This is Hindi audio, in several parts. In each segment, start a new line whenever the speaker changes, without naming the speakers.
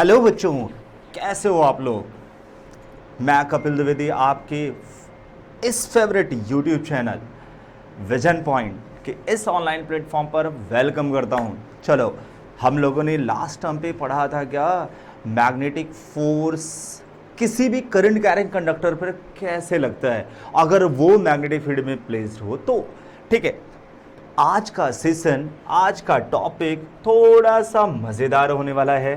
हेलो बच्चों, कैसे हो आप लोग। मैं कपिल द्विवेदी आपके इस favourite YouTube channel vision point के इस ऑनलाइन प्लेटफॉर्म पर वेलकम करता हूं। चलो, हम लोगों ने लास्ट टर्म पे पढ़ा था क्या, मैग्नेटिक फोर्स किसी भी करंट कैरिंग कंडक्टर पर कैसे लगता है अगर वो मैग्नेटिक फील्ड में प्लेस्ड हो। तो ठीक है, आज का सेशन, आज का टॉपिक थोड़ा सा मज़ेदार होने वाला है।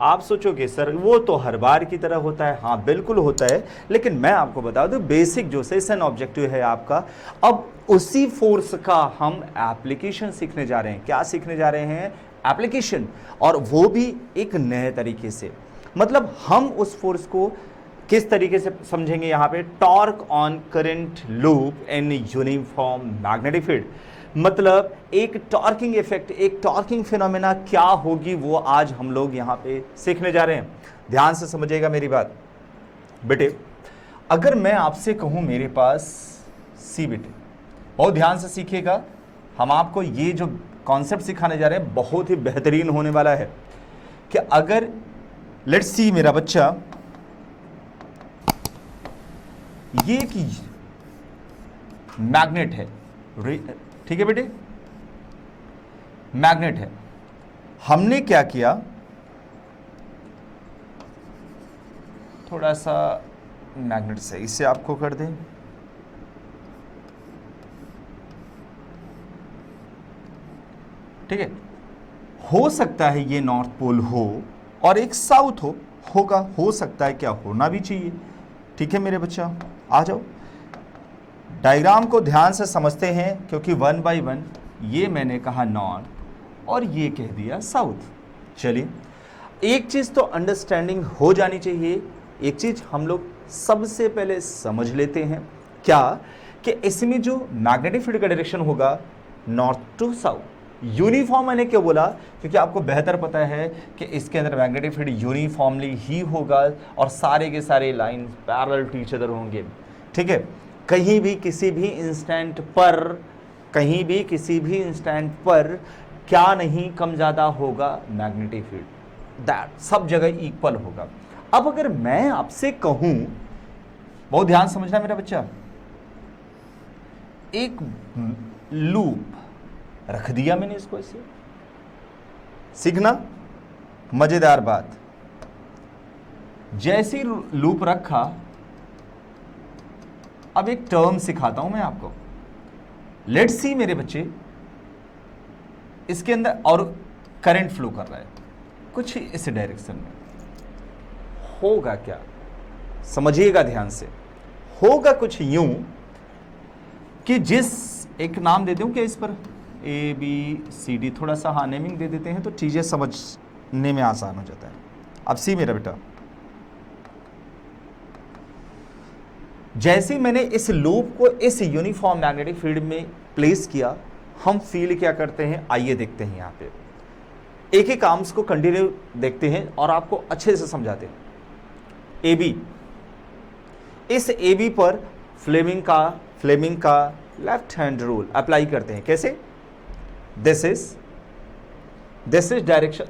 आप सोचोगे सर वो तो हर बार की तरह होता है। हाँ बिल्कुल होता है, लेकिन मैं आपको बता दूं बेसिक जो सेशन ऑब्जेक्टिव है आपका, अब उसी फोर्स का हम एप्लीकेशन सीखने जा रहे हैं। क्या सीखने जा रहे हैं? एप्लीकेशन, और वो भी एक नए तरीके से। मतलब हम उस फोर्स को किस तरीके से समझेंगे यहाँ पे, torque on current loop in uniform magnetic field. मतलब एक टॉर्किंग इफेक्ट, एक टॉर्किंग फिनोमेना क्या होगी वो आज हम लोग यहाँ पे सीखने जा रहे हैं। ध्यान से समझिएगा मेरी बात बेटे। अगर मैं आपसे कहूँ मेरे पास सी, बेटे बहुत ध्यान से सीखिएगा, हम आपको ये जो कॉन्सेप्ट सिखाने जा रहे हैं बहुत ही बेहतरीन होने वाला है। कि अगर लेट्स सी मेरा बच्चा, ये एक मैग्नेट है, ठीक है बेटे, मैग्नेट है। हमने क्या किया, थोड़ा सा मैग्नेट सही से आपको कर दें। ठीक है, हो सकता है ये नॉर्थ पोल हो और एक साउथ होगा, हो सकता है, क्या होना भी चाहिए। ठीक है मेरे बच्चा, आ जाओ डायग्राम को ध्यान से समझते हैं, क्योंकि 1 बाय 1 ये मैंने कहा नॉर्थ और ये कह दिया साउथ। चलिए, एक चीज़ तो अंडरस्टैंडिंग हो जानी चाहिए। एक चीज़ हम लोग सबसे पहले समझ लेते हैं, क्या कि इसमें जो मैग्नेटिक फील्ड का डायरेक्शन होगा नॉर्थ टू साउथ। यूनिफॉर्म मैंने क्यों बोला, क्योंकि आपको बेहतर पता है कि इसके अंदर मैग्नेटिक फील्ड यूनिफॉर्मली ही होगा और सारे के सारे line parallel to each other होंगे। ठीक है, कहीं भी किसी भी इंस्टेंट पर, कहीं भी किसी भी इंस्टेंट पर क्या नहीं कम ज़्यादा होगा मैग्नेटिक फील्ड, दैट सब जगह इक्वल होगा। अब अगर मैं आपसे कहूं, बहुत ध्यान समझना मेरा बच्चा, एक लूप रख दिया मैंने इसको ऐसे, सीखना मजेदार बात। जैसी लूप रखा, अब एक टर्म सिखाता हूं मैं आपको। लेट्स सी मेरे बच्चे, इसके अंदर और करंट फ्लो कर रहा है कुछ इस डायरेक्शन में। होगा क्या, समझिएगा ध्यान से। होगा कुछ यूं कि जिस, एक नाम देते हूं क्या इस पर, ABCD, थोड़ा सा हाँ नेमिंग दे देते हैं तो चीजें समझने में आसान हो जाता है। अब सी मेरा बेटा, जैसे मैंने इस लूप को इस यूनिफॉर्म मैग्नेटिक फील्ड में प्लेस किया, हम फील क्या करते हैं आइए देखते हैं। यहाँ पे एक एक आर्म्स को कंटिन्यू देखते हैं और आपको अच्छे से समझाते हैं। AB, इस AB पर फ्लेमिंग का लेफ्ट हैंड रूल अप्लाई करते हैं। कैसे? This is direction,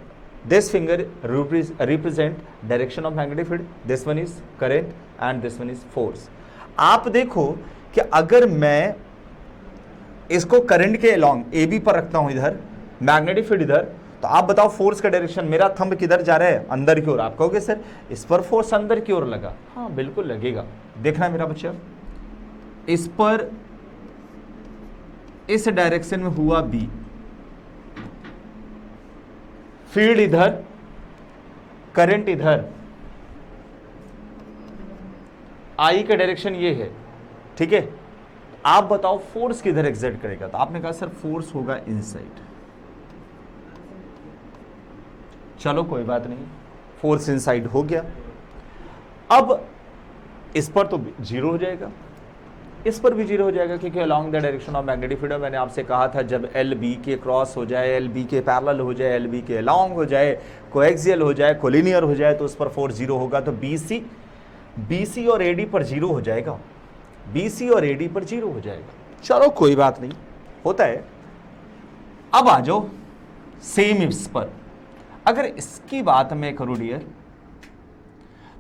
this finger represent direction of magnetic field, this one is current and this one is force. आप देखो कि अगर मैं इसको करंट के अलोंग AB पर रखता हूं, इधर मैग्नेटिक फील्ड इधर, तो आप बताओ फोर्स का डायरेक्शन, मेरा थंब किधर जा रहा है, अंदर की ओर। आप कहोगे सर इस पर फोर्स अंदर की ओर लगा। हाँ बिल्कुल लगेगा, देखना मेरा बच्चा, इस पर इस डायरेक्शन में हुआ B, फील्ड इधर, करंट इधर, I का डायरेक्शन ये है। ठीक है, आप बताओ फोर्स किधर एग्जर्ट करेगा। तो आपने कहा सर फोर्स होगा इनसाइड। चलो कोई बात नहीं, फोर्स इनसाइड हो गया। अब इस पर तो जीरो हो जाएगा, इस पर भी जीरो हो जाएगा, क्योंकि along the direction of magnetic field. मैंने आपसे कहा था जब LB के क्रॉस हो जाए, LB के पैरेलल हो जाए, LB के अलोंग हो जाए, कोएक्सियल हो जाए, कोलिनियर हो जाए, तो उस पर फोर्स जीरो होगा। तो BC और AD पर जीरो हो जाएगा, BC और AD पर जीरो हो जाएगा। चलो कोई बात नहीं, होता है। अब आ जाओ सेम इस पर, अगर इसकी बात मैं करूं डियर,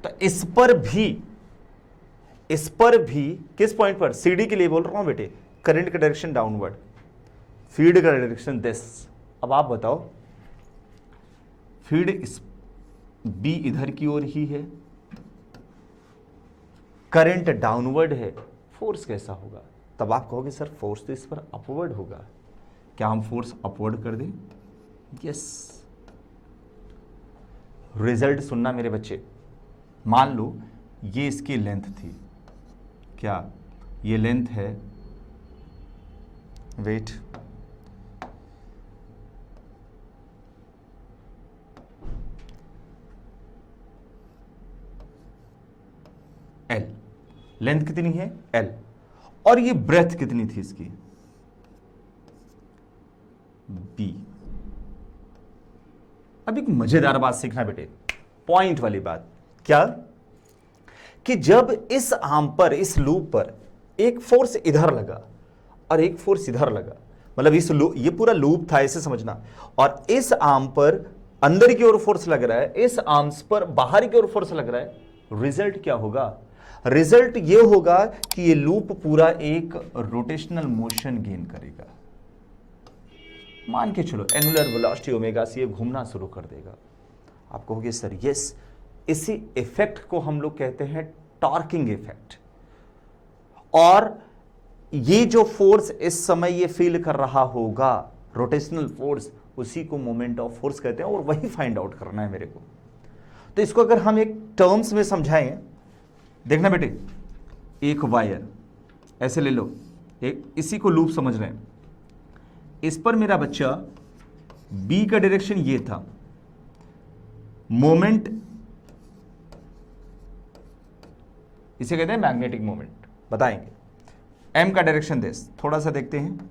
तो इस पर भी किस पॉइंट पर, सीडी के लिए बोल रहा हूं बेटे, करंट का डायरेक्शन डाउनवर्ड, फीड का डायरेक्शन दिस। अब आप बताओ, फीड इस बी इधर की ओर ही है, करंट डाउनवर्ड है, फोर्स कैसा होगा? तब आप कहोगे सर फोर्स तो इस पर अपवर्ड होगा। क्या हम फोर्स अपवर्ड कर दें? यस। रिजल्ट सुनना मेरे बच्चे, मान लो ये इसकी लेंथ थी, क्या ये लेंथ है, वेट, एल, लेंथ कितनी है एल, और ये ब्रेथ कितनी थी इसकी, बी। अब एक मजेदार बात सीखना बेटे, पॉइंट वाली बात, क्या कि जब इस आर्म पर, इस लूप पर एक फोर्स इधर लगा और एक फोर्स इधर लगा, मतलब इस लूप, ये पूरा लूप था ऐसे समझना, और इस आर्म पर अंदर की ओर फोर्स लग रहा है, इस आर्म्स पर बाहर की ओर फोर्स लग रहा है, रिजल्ट क्या होगा? रिजल्ट ये होगा कि ये लूप पूरा एक रोटेशनल मोशन गेन करेगा। मान के चलो एंगुलर वेलोसिटी ओमेगा से ये घूमना शुरू कर देगा। आप कहोगे सर यस, इसी इफेक्ट को हम लोग कहते हैं टॉर्किंग इफेक्ट। और ये जो फोर्स इस समय ये फील कर रहा होगा, रोटेशनल फोर्स, उसी को मोमेंट ऑफ फोर्स कहते हैं, और वही फाइंड आउट करना है मेरे को। तो इसको अगर हम एक टर्म्स में समझाएं, देखना बेटे, एक वायर ऐसे ले लो, एक इसी को लूप समझ रहे हैं, इस पर मेरा बच्चा बी का डायरेक्शन ये था, मोमेंट इसे कहते हैं मैग्नेटिक मोमेंट, बताएंगे। एम का डायरेक्शन देस, थोड़ा सा देखते हैं,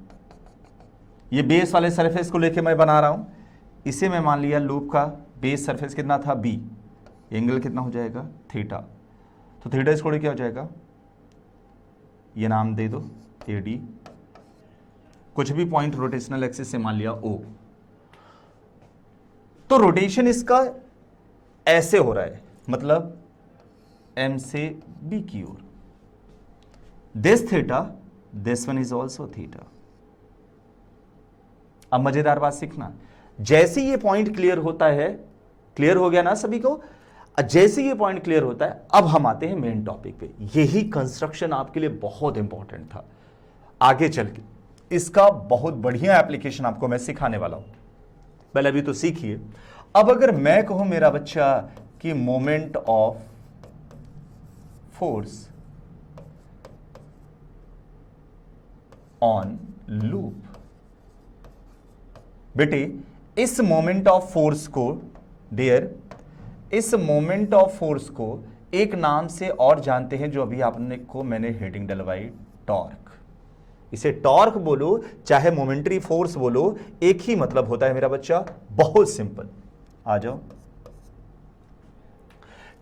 ये बेस वाले सरफेस को लेके मैं बना रहा हूं, इसे मैं मान लिया लूप का बेस सरफेस कितना था बी, एंगल कितना हो जाएगा थीटा, तो थीटा स्क्वायर क्या हो जाएगा, ये नाम दे दो ए डी, कुछ भी पॉइंट रोटेशनल एक्सिस से मान लिया ओ। तो रोटेशन इसका ऐसे हो रहा है, मतलब एम से बी की ओर, this theta, this one is also theta. अब मजेदार बात सीखना, जैसे ये पॉइंट क्लियर होता है, क्लियर हो गया ना सभी को, जैसे ये पॉइंट क्लियर होता है, अब हम आते हैं मेन टॉपिक पे। यही कंस्ट्रक्शन आपके लिए बहुत इंपॉर्टेंट था, आगे चल के इसका बहुत बढ़िया एप्लीकेशन आपको मैं सिखाने वाला हूं। पहले अभी तो सीखिए। अब अगर मैं कहूं मेरा बच्चा कि moment of force on loop, बेटे इस मोमेंट ऑफ फोर्स को, डियर इस मोमेंट ऑफ फोर्स को एक नाम से और जानते हैं, जो अभी आपने को मैंने हेडिंग डलवाई, टॉर्क। इसे टॉर्क बोलो चाहे मोमेंटरी फोर्स बोलो, एक ही मतलब होता है मेरा बच्चा, बहुत सिंपल। आ जाओ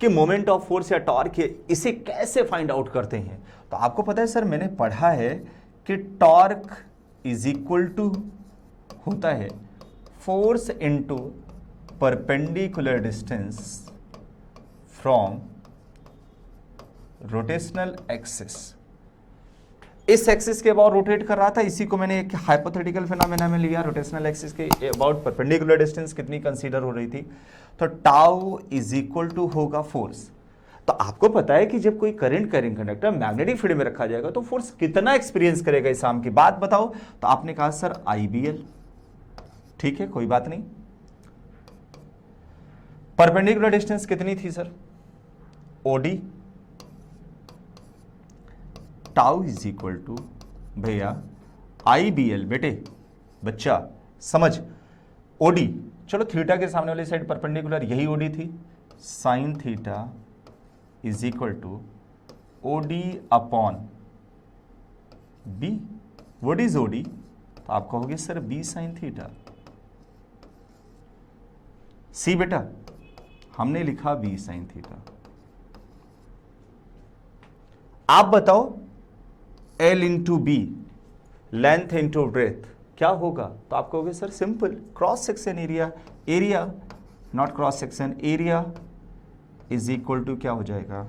कि मोमेंट ऑफ फोर्स या टॉर्क है, इसे कैसे फाइंड आउट करते हैं। तो आपको पता है सर, मैंने पढ़ा है कि टॉर्क इज इक्वल टू होता है force into perpendicular distance from rotational axis. इस एक्सिस के अबाउट रोटेट कर रहा था, इसी को मैंने एक हाइपोथेटिकल फिनोमेना में लिया, रोटेशनल एक्सिस के अबाउट परपेंडिकुलर डिस्टेंस कितनी कंसीडर हो रही थी, तो टाउ इज इक्वल टू होगा फोर्स। तो आपको पता है कि जब कोई current carrying conductor magnetic field में रखा जाएगा तो फोर्स कितना एक्सपीरियंस करेगा इस आर्म की बात बताओ। तो आपने कहा सर आईबीएल, ठीक है कोई बात नहीं। परपेंडिकुलर डिस्टेंस कितनी थी sir, OD, tau is equal to भैया आईबीएल। बेटे बच्चा समझ, ओडी, चलो थीटा के सामने वाली साइड परपेंडिकुलर यही ओडी थी, sine theta is equal to OD upon B. What is OD? तो आप कहोगे sir B sine theta. See बेटा हमने लिखा बी साइन थीटा। आप बताओ L into B, length into breadth क्या होगा? तो आप कहोगे sir simple, cross section area, area not cross section area is equal to क्या हो जाएगा,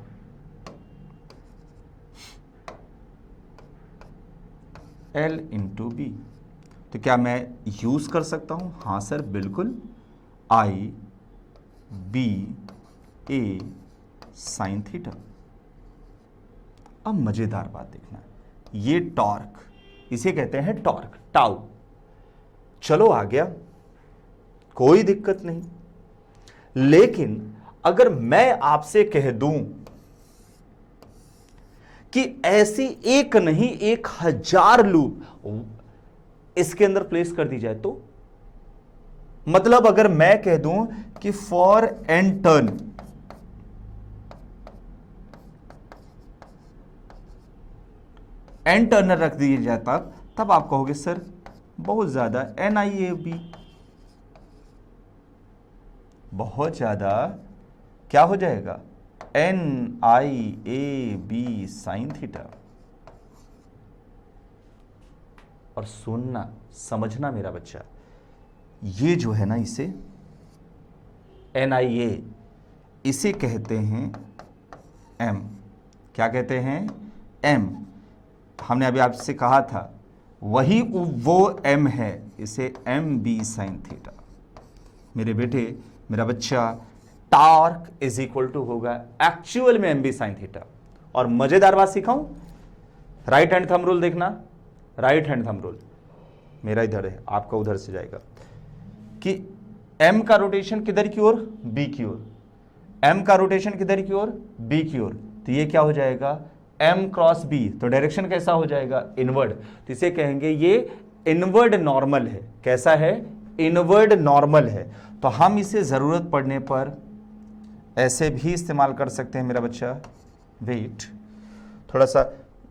L इंटू बी। तो क्या मैं यूज कर सकता हूं? हाँ सर बिल्कुल, आई बी ए साइन थीटा। अब मजेदार बात देखना, ये टॉर्क, इसे कहते हैं टॉर्क, टाउ। चलो आ गया, कोई दिक्कत नहीं। लेकिन अगर मैं आपसे कह दूं कि ऐसी एक नहीं 1000 लूप इसके अंदर प्लेस कर दी जाए तो, मतलब अगर मैं कह दूं कि for N turn N turner रख दिए जाए तब आप कहोगे सर बहुत ज्यादा NIAB, बहुत ज्यादा क्या हो जाएगा, NIAB साइन थीटा। और सुनना समझना मेरा बच्चा, ये जो है ना, इसे NIA इसे कहते हैं M। क्या कहते हैं? M। हमने अभी आपसे कहा था वही वो M है, इसे MB साइन थीटा। मेरे बेटे, मेरा बच्चा, टॉर्क इज इक्वल टू होगा एक्चुअल में MB साइन थीटा। और मजेदार बात सिखाऊं, राइट हैंड थंब रूल देखना, राइट हैंड थंब रूल मेरा इधर है, आपका उधर से जाएगा, कि M का रोटेशन किधर की ओर, B की ओर। M का रोटेशन किधर की ओर, B की ओर। तो ये क्या हो जाएगा, M क्रॉस B। तो डायरेक्शन कैसा हो जाएगा, इनवर्ड। तो इसे कहेंगे ये इनवर्ड नॉर्मल है। कैसा है, इनवर्ड नॉर्मल है। तो हम इसे जरूरत पड़ने पर ऐसे भी इस्तेमाल कर सकते हैं मेरा बच्चा। वेट, थोड़ा सा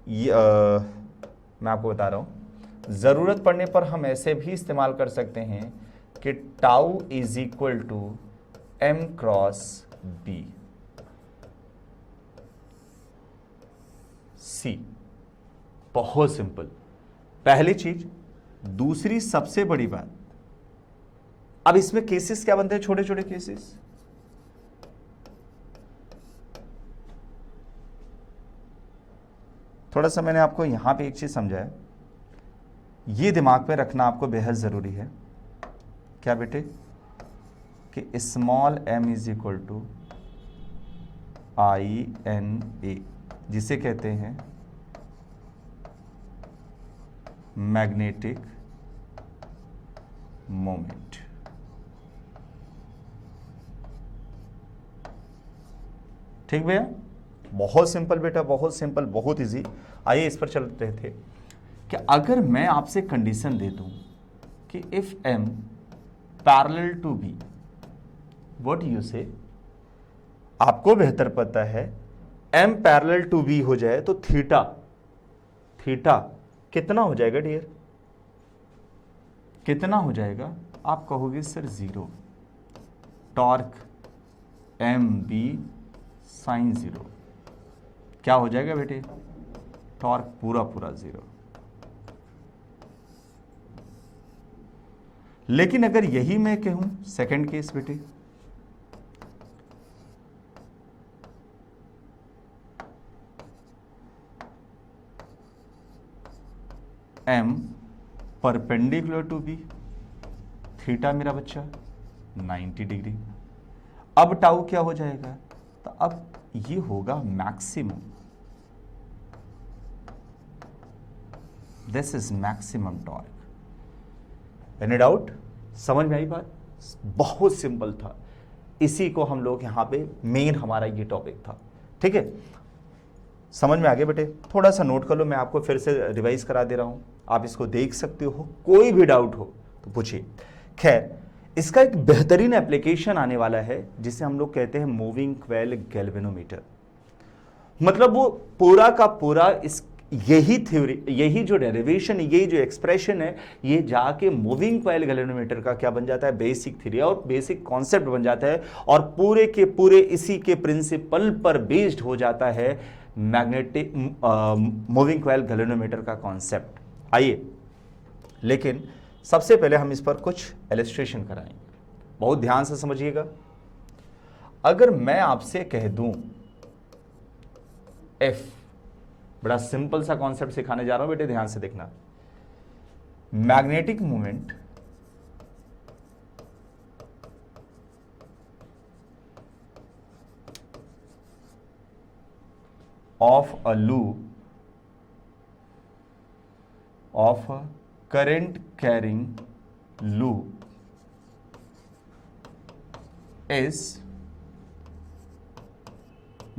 मैं आपको बता रहा हूं, जरूरत पड़ने पर हम ऐसे भी इस्तेमाल कर सकते हैं कि tau is equal to M cross B C। बहुत सिंपल, पहली चीज। दूसरी सबसे बड़ी बात, अब इसमें केसेस क्या बनते हैं, छोटे छोटे केसेस। थोड़ा सा मैंने आपको यहां पे एक चीज समझाया, ये दिमाग पे रखना आपको बेहद जरूरी है। क्या बेटे, कि small m is equal to INA, जिसे कहते हैं मैग्नेटिक मोमेंट। ठीक भैया, बहुत सिंपल बेटा, बहुत सिंपल, बहुत इजी। आइए इस पर चल रहे थे कि अगर मैं आपसे कंडीशन दे दूं कि if M parallel to B, what you say, आपको बेहतर पता है M पैरेलल टू B हो जाए तो थीटा कितना हो जाएगा डियर, कितना हो जाएगा? आप कहोगे सर 0। टॉर्क MB साइन 0 क्या हो जाएगा बेटे, टॉर्क पूरा 0। लेकिन अगर यही मैं कहूं सेकंड केस बेटे, M perpendicular to B, theta मेरा बच्चा 90 डिग्री। अब टाउ क्या हो जाएगा, तो अब ये होगा maximum, this is maximum torque. Any doubt, समझ में आई बात? बहुत सिंपल था, इसी को हम लोग यहां पे मेन हमारा ये टॉपिक था। ठीक है, समझ में आ गया बेटे? थोड़ा सा नोट कर लो, मैं आपको फिर से रिवाइज करा दे रहा हूं, आप इसको देख सकते हो, कोई भी डाउट हो तो पूछिए। खैर, इसका एक बेहतरीन एप्लीकेशन आने वाला है जिसे हम लोग कहते हैं मूविंग क्वेल गैल्वेनोमीटर। मतलब वो पूरा का पूरा इस यही थ्योरी, यही जो डेरिवेशन, यही जो एक्सप्रेशन है, ये जाके मूविंग क्वेल गैल्वेनोमीटर का क्या बन जाता है, बेसिक थ्योरी और बेसिक कॉन्सेप्ट बन जाता है, और पूरे के पूरे इसी के प्रिंसिपल पर बेस्ड हो जाता है मैग्नेटिक मूविंग क्वेल गैल्वेनोमीटर का कॉन्सेप्ट। आइए, लेकिन सबसे पहले हम इस पर कुछ इलस्ट्रेशन कराएंगे। बहुत ध्यान से समझिएगा। अगर मैं आपसे कह दूं F, बड़ा सिंपल सा कॉन्सेप्ट सिखाने जा रहा हूं बेटे, ध्यान से देखना। Magnetic moment of a loop of a current carrying loop is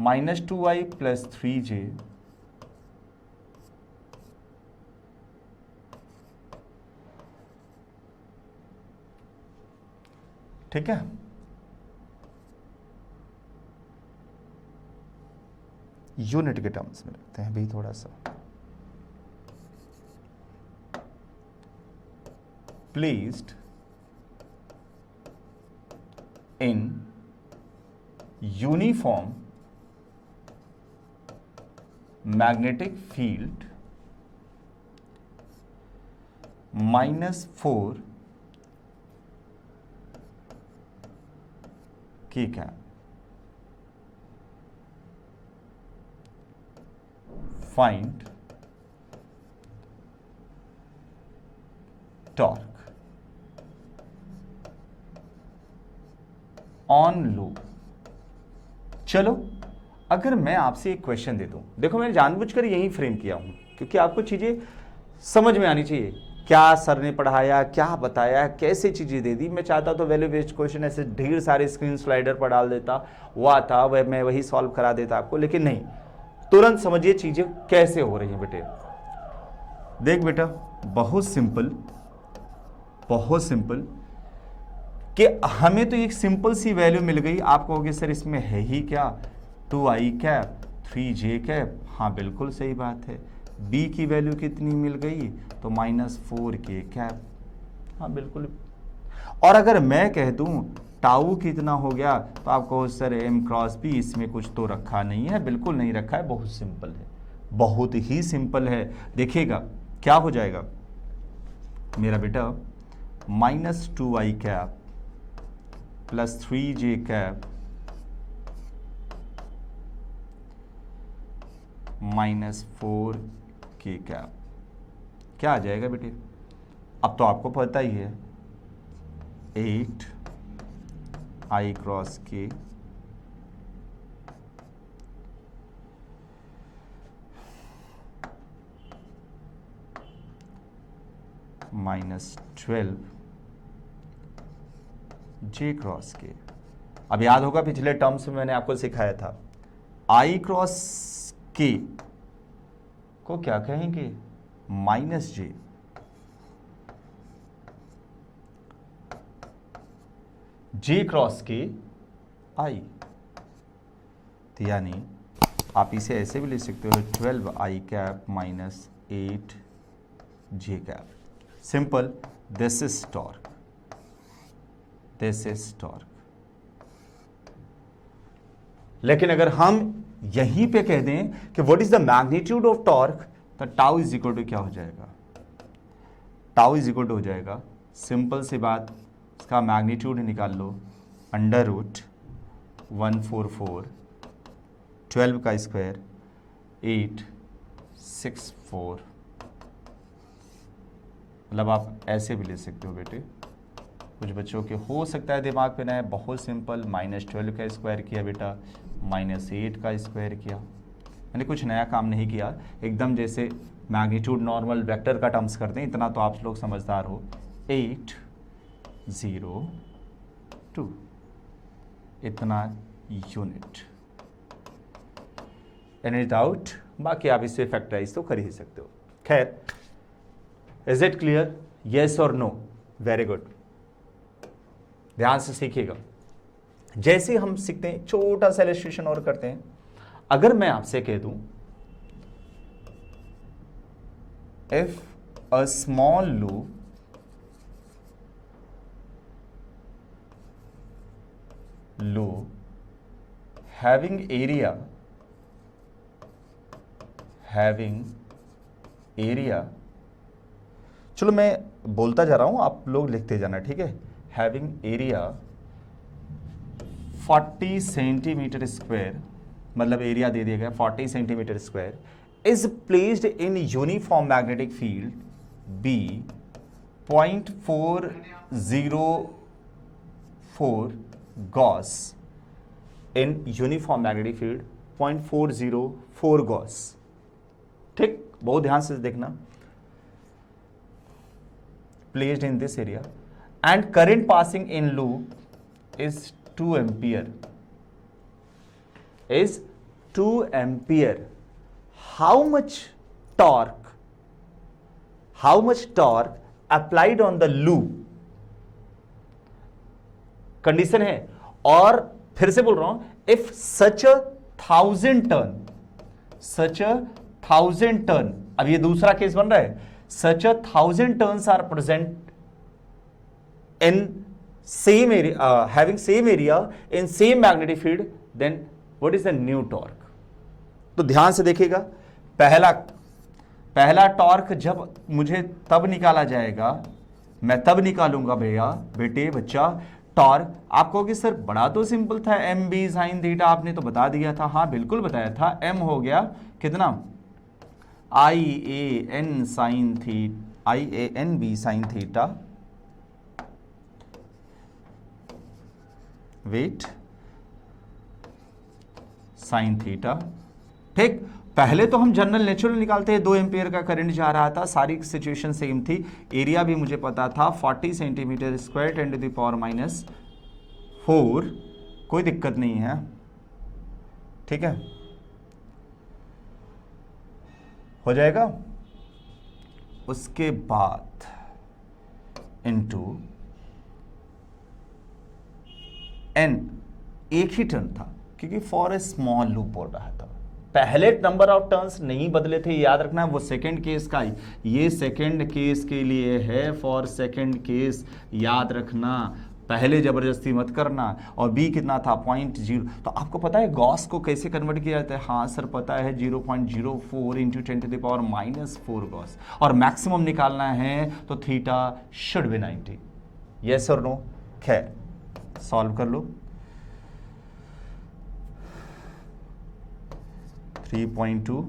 minus 2i plus 3j ठीक है। यूनिट के टर्म्स में रखते हैं भी थोड़ा सा। Placed in uniform magnetic field -4 की क्या find torque on loop। चलो अगर मैं आपसे एक क्वेश्चन दे दूं, देखो मैंने जानबूझकर यही फ्रेम किया हूं क्योंकि आपको चीजें समझ में आनी चाहिए। क्या सर ने पढ़ाया, क्या बताया, कैसे चीजें दे दी। मैं चाहता तो वैल्यू बेस्ड क्वेश्चन ऐसे ढेर सारे स्क्रीन स्लाइडर पर डाल देता, वो आता वह मैं वही सॉल्व करा देता आपको, लेकिन नहीं, तुरंत समझिए चीजें कैसे हो रही हैं बेटे। देख बेटा, बहुत सिंपल कि हमें तो एक सिंपल सी वैल्यू मिल गई। आप कहोगे सर इसमें है ही क्या, 2i कैप 3j कैप। हाँ बिल्कुल सही बात है। b की वैल्यू कितनी मिल गई, तो -4k कैप। हाँ बिल्कुल। और अगर मैं कह दूं टाउ कितना हो गया, तो आप कहो सर m क्रॉस b, इसमें कुछ तो रखा नहीं है। बिल्कुल नहीं रखा है, बहुत सिंपल है, बहुत ही सिंपल है। देखिएगा क्या हो जाएगा मेरा बेटा, -2i cap plus 3j cap -4k cap क्या आ जाएगा बेटे। अब तो आपको पता ही है, 8i cross k -12 j cross k। अब याद होगा पिछले टर्म्स में मैंने आपको सिखाया था, i क्रॉस k को क्या कहेंगे, -j, j cross k i। तो यानी आप इसे ऐसे भी लिख सकते हो, 12i cap -8j cap. Simple, this is torque, this is torque. लेकिन अगर हम यहीं पे कह दें कि what is the magnitude of torque, तो टाउ इज इक्वल टू क्या हो जाएगा, टाउ इज इक्वल टू हो जाएगा, सिंपल सी बात, इसका मैग्नीट्यूड निकाल लो, √144 12 का स्क्वायर 864। मतलब आप ऐसे भी ले सकते हो बेटे, कुछ बच्चों के हो सकता है दिमाग पे ना है। बहुत सिंपल, -12 का स्क्वायर किया बेटा, -8 का स्क्वायर किया, मैंने कुछ नया काम नहीं किया, एकदम जैसे मैग्नीट्यूड नॉर्मल वेक्टर का टर्म्स करते हैं, इतना तो आप लोग समझदार हो। 802 इतना यूनिट। Any doubt? बाकी आप इसे फैक्टराइज तो कर ही सकते हो। खैर, इज इट क्लियर, येस और नो? वेरी गुड, ध्यान से सीखिएगा। जैसे हम सीखते हैं, छोटा सा इलस्ट्रेशन और करते हैं। अगर मैं आपसे कह दूं, if a small loop having area, चलो मैं बोलता जा रहा हूं, आप लोग लिखते जाना, ठीक है। हैविंग एरिया 40 सेंटीमीटर स्क्वायर, मतलब एरिया दे दिया गया 40 centimetre square, is placed in uniform magnetic field B 0.404 Gauss, in uniform magnetic field 0.404 Gauss. ठीक, बहुत ध्यान से देखना। Placed in this area and current passing in loop is 2 ampere, is 2 ampere. How much torque applied on the loop? Condition है, और फिर से बोल रहा हूं, if such a 1000 ton, अब ये दूसरा केस बन रहा है, such a 1000 tons are present in same area, having same area in same magnetic field, then what is the new torque? तो ध्यान से देखिएगा, पहला टॉर्क जब मुझे तब निकाला जाएगा, मैं तब निकालूंगा भैया, बेटे, बच्चा, टॉर्क। आप कहोगे सर बड़ा तो सिंपल था, एम बी साइन थीटा, आपने तो बता दिया था। हाँ बिल्कुल बताया था, एम हो गया कितना, I A N B sine theta, wait sine theta. ठीक, पहले तो हम जनरल नेचुरल निकालते हैं, 2 एम्पियर का करंट जा रहा था, सारी सिचुएशन सेम थी, एरिया भी मुझे पता था 40 सेंटीमीटर स्क्वायर 10⁻⁴, कोई दिक्कत नहीं है। ठीक है, हो जाएगा। उसके बाद इनटू एन, एक ही टर्न था क्योंकि फॉर ए स्मॉल लूप बोल रहा था, पहले नंबर ऑफ टर्न्स नहीं बदले थे, याद रखना। वो सेकंड केस का, ये सेकंड केस के लिए है, फॉर सेकंड केस, याद रखना, पहले जबरदस्ती मत करना। और बी कितना था, 0.0। तो आपको पता है गॉस को कैसे कन्वर्ट किया जाता है? हाँ सर पता है, 0.04 इंटू 10⁻⁴ गॉस, और मैक्सिमम निकालना है तो थीटा शुड बी 90। यस और नो? खैर सॉल्व कर लो। 3.2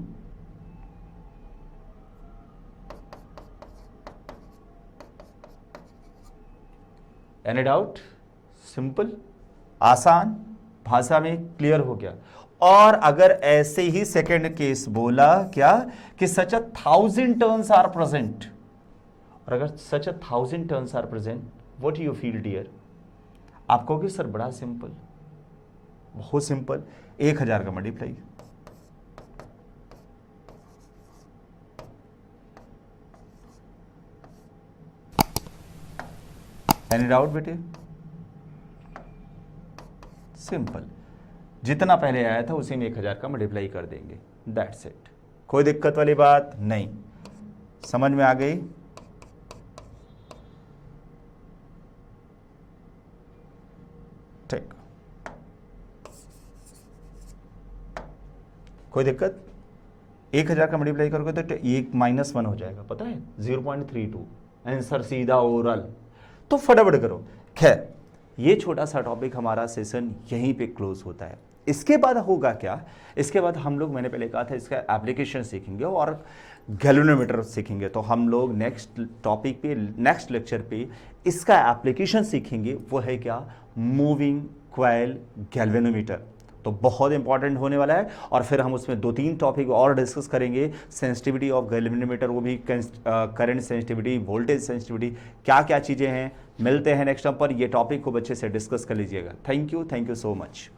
एनी डाउट? सिंपल, आसान भाषा में क्लियर हो गया। और अगर ऐसे ही सेकंड केस बोला क्या कि such a 1000 turns are present, और अगर such a 1000 turns are present, what you feel dear? आप कहोगे सर बड़ा सिंपल, बहुत सिंपल, 1000 का मल्टीप्लाई, एनी डाउट बेटे? सिंपल, जितना पहले आया था उसी में 1000 का मल्टीप्लाई कर देंगे, दैट्स इट। कोई दिक्कत वाली बात नहीं, समझ में आ गई? ठीक, कोई दिक्कत? 1000 का मल्टीप्लाई करोगे तो 1 - 1 हो जाएगा, पता है, 0.32। आंसर सीधा ओरल, तो फटाफट करो। खैर, ये छोटा सा टॉपिक हमारा सेशन यहीं पे क्लोज होता है। इसके बाद होगा क्या? इसके बाद हम लोग, मैंने पहले कहा था, इसका एप्लीकेशन सीखेंगे और गैल्वेनोमीटर सीखेंगे। तो हम लोग नेक्स्ट टॉपिक पे, नेक्स्ट लेक्चर पे इसका एप्लीकेशन सीखेंगे। वो है क्या? Moving coil galvanometer. तो बहुत इंपॉर्टेंट होने वाला है। और फिर हम उसमें 2-3 टॉपिक और डिस्कस करेंगे। सेंसिटिविटी ऑफ गैल्वेनोमीटर, वो भी करंट सेंसिटिविटी, वोल्टेज सेंसिटिविटी, क्या क्या चीज़ें हैं। मिलते हैं नेक्स्ट टाइम पर। ये टॉपिक को बच्चे से डिस्कस कर लीजिएगा। Thank you so much.